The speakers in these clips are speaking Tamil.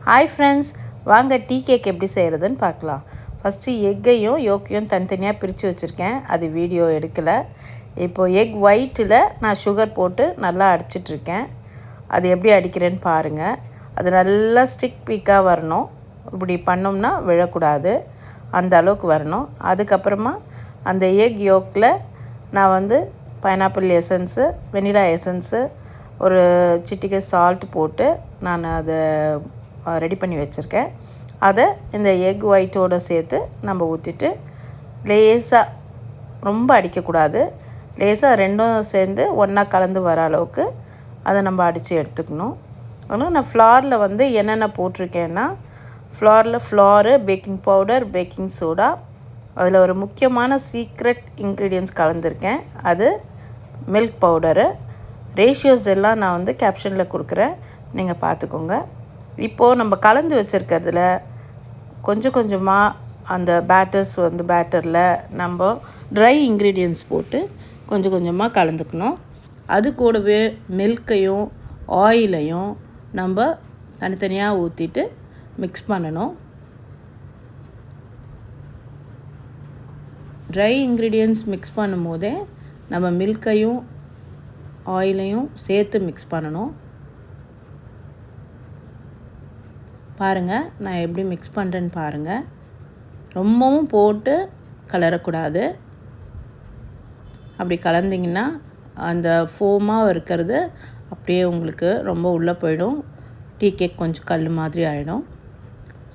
ஹாய் ஃப்ரெண்ட்ஸ், வாங்க டீ கேக் எப்படி செய்கிறதுன்னு பார்க்கலாம். ஃபஸ்ட்டு எக்கையும் யோக்கையும் தனித்தனியாக பிரித்து வச்சுருக்கேன். அது வீடியோ எடுக்கலை. இப்போது எக் ஒயிட்டில் நான் சுகர் போட்டு நல்லா அடிச்சிட்ருக்கேன். அது எப்படி அடிக்கிறேன்னு பாருங்கள். அது நல்லா ஸ்டிக் பீக்காக வரணும். இப்படி பண்ணோம்னா விழக்கூடாது, அந்த அளவுக்கு வரணும். அதுக்கப்புறமா அந்த எக் யோக்கில் நான் பைனாப்பிள் எசன்ஸு, வெனிலா எசன்ஸு, ஒரு சிட்டிகை சால்ட் போட்டு நான் அதை ரெடி பண்ணி வச்சுருக்கேன். அதை இந்த எக் ஒயிட்டோடு சேர்த்து நம்ம ஊற்றிட்டு லேசாக, ரொம்ப அடிக்கக்கூடாது, லேசாக ரெண்டும் சேர்ந்து ஒன்றா கலந்து வர அளவுக்கு அதை நம்ம அடித்து எடுத்துக்கணும். ஆனால் நான் ஃப்ளாரில் என்னென்ன போட்டிருக்கேன்னா, flour, baking powder, baking soda, அதில் ஒரு முக்கியமான சீக்ரெட் இன்க்ரீடியன்ட்ஸ் கலந்துருக்கேன். அது மில்க் பவுடரு. ரேஷியோஸ் எல்லாம் நான் கேப்ஷனில் கொடுக்குறேன், நீங்கள் பார்த்துக்கோங்க. இப்போது நம்ம கலந்து வச்சுருக்கிறதுல கொஞ்சம் கொஞ்சமாக அந்த பேட்டரில் நம்ம ட்ரை இன்க்ரீடியன்ட்ஸ் போட்டு கொஞ்சம் கொஞ்சமாக கலந்துக்கணும். அது கூடவே மில்கையும் ஆயிலையும் நம்ம தனித்தனியாக ஊற்றிட்டு மிக்ஸ் பண்ணணும். ட்ரை இன்க்ரீடியன்ட்ஸ் மிக்ஸ் பண்ணும் போதே நம்ம மில்கையும் ஆயிலையும் சேர்த்து மிக்ஸ் பண்ணணும். பாருங்கள், நான் எப்படி மிக்ஸ் பண்ணுறேன்னு பாருங்கள். ரொம்பவும் போட்டு கலரக்கூடாது. அப்படி கலந்திங்கன்னா அந்த ஃபோமாக இருக்கிறது அப்படியே உங்களுக்கு ரொம்ப உள்ளே போயிடும். டீ கேக் கொஞ்சம் கல் மாதிரி ஆகிடும்.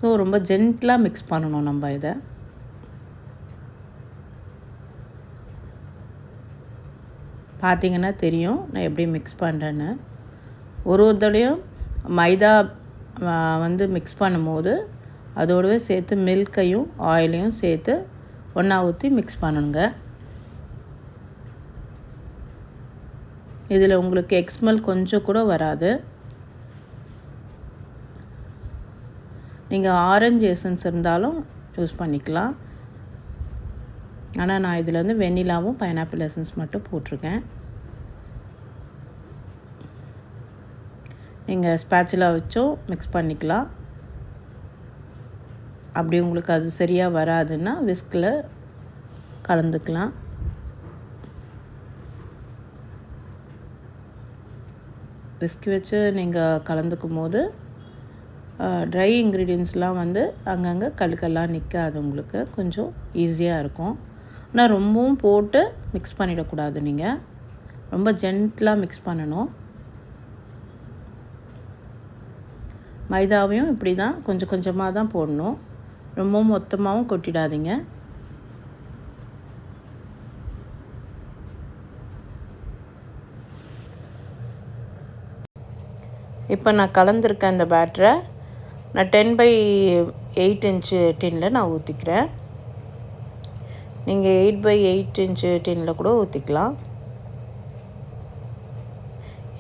ஸோ ரொம்ப ஜென்டிலாக மிக்ஸ் பண்ணணும் நம்ம இதை. பார்த்திங்கன்னா தெரியும் நான் எப்படி மிக்ஸ் பண்ணுறேன்னு. ஒரு தடவையும் மைதா மிக்ஸ் பண்ணும்போது அதோடவே சேர்த்து மில்கையும் ஆயிலையும் சேர்த்து ஒன்றா ஊற்றி மிக்ஸ் பண்ணணுங்க. இதில் உங்களுக்கு எக் ஸ்மெல் கொஞ்சம் கூட வராது. நீங்கள் ஆரஞ்சு எசன்ஸ் இருந்தாலும் யூஸ் பண்ணிக்கலாம். ஆனால் நான் இதில் வெண்ணிலாவும் பைனாப்பிள் எசன்ஸ் மட்டும் போட்டிருக்கேன். நீங்கள் ஸ்பேச்சுலா வச்சும் மிக்ஸ் பண்ணிக்கலாம். அப்படி உங்களுக்கு அது சரியாக வராதுன்னா விஸ்கில் கலந்துக்கலாம். விஸ்க் வச்சு நீங்கள் கலந்துக்கும் போது ட்ரை இன்க்ரீடியன்ட்ஸ்லாம் அங்கங்கே கல்லுக்கெல்லாம் நிற்காது, உங்களுக்கு கொஞ்சம் ஈஸியாக இருக்கும். ஆனால் ரொம்பவும் போட்டு மிக்ஸ் பண்ணிடக்கூடாது. நீங்கள் ரொம்ப ஜென்டிலாக மிக்ஸ் பண்ணணும். மைதாவையும் இப்படி தான் கொஞ்சம் கொஞ்சமாக தான் போடணும், ரொம்பவும் மொத்தமாகவும் கொட்டிடாதீங்க. இப்போ நான் கலந்துருக்க அந்த பேட்டரை நான் 10/8 இன்ச்சு டின்னில் நான் ஊற்றிக்கிறேன். நீங்கள் 8/8 இன்ச்சு டின்னில் கூட ஊற்றிக்கலாம்.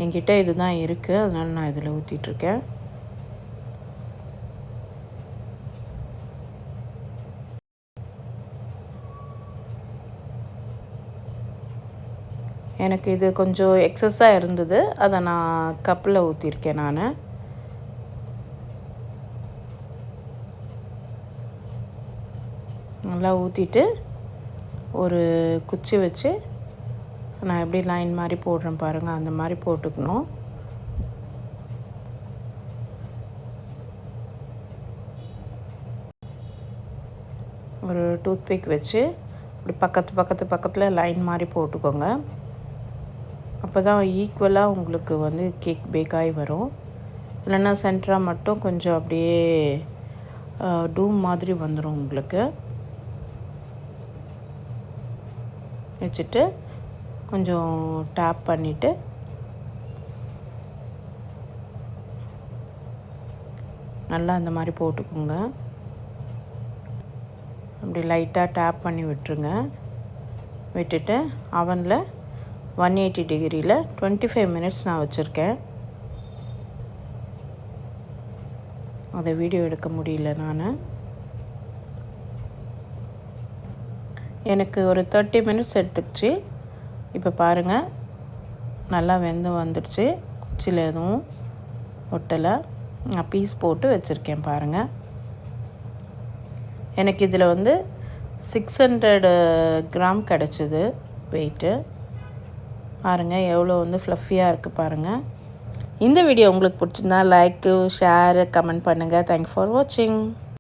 என்கிட்ட இது தான் இருக்குது, அதனால் நான் இதில் ஊற்றிட்டுருக்கேன். எனக்கு இது கொஞ்சம் எக்ஸஸாக இருந்தது, அதை நான் கப்பில் ஊற்றிருக்கேன். நான் நல்லா ஊற்றிட்டு ஒரு குச்சி வச்சு நான் எப்படி லைன் மாதிரி போடுறேன் பாருங்கள், அந்த மாதிரி போட்டுக்கணும். ஒரு டூத்பிக் வச்சு இப்படி பக்கத்தில் லைன் மாதிரி போட்டுக்கோங்க. அப்போ தான் ஈக்குவலாக உங்களுக்கு கேக் பேக் ஆகி வரும். இல்லைன்னா சென்டராக மட்டும் கொஞ்சம் அப்படியே டூம் மாதிரி வந்துடும் உங்களுக்கு. வச்சுட்டு கொஞ்சம் டேப் பண்ணிவிட்டு நல்லா அந்த மாதிரி போட்டுக்கோங்க. அப்படி லைட்டாக டேப் பண்ணி விட்டுருங்க. விட்டுட்டு அவனில் 180 டிகிரியில் 25 மினிட்ஸ் நான் வச்சுருக்கேன். அதை வீடியோ எடுக்க முடியல நான். எனக்கு ஒரு 30 மினிட்ஸ் எடுத்துக்கிச்சு. இப்போ பாருங்கள், நல்லா வெந்து வந்துடுச்சு. குச்சியில் எதுவும் ஒட்டலை. நான் பீஸ் போட்டு வச்சுருக்கேன் பாருங்கள். எனக்கு இதில் வந்து 600 கிராம் கிடச்சிது வெயிட்டு. பாருங்கள் எவ்வளோ வந்து ஃப்ளஃபியாக இருக்குது பாருங்கள். இந்த வீடியோ உங்களுக்கு பிடிச்சிருந்தா லைக்கு, ஷேரு, கமெண்ட் பண்ணுங்கள். தேங்க்ஸ் ஃபார் வாட்சிங்.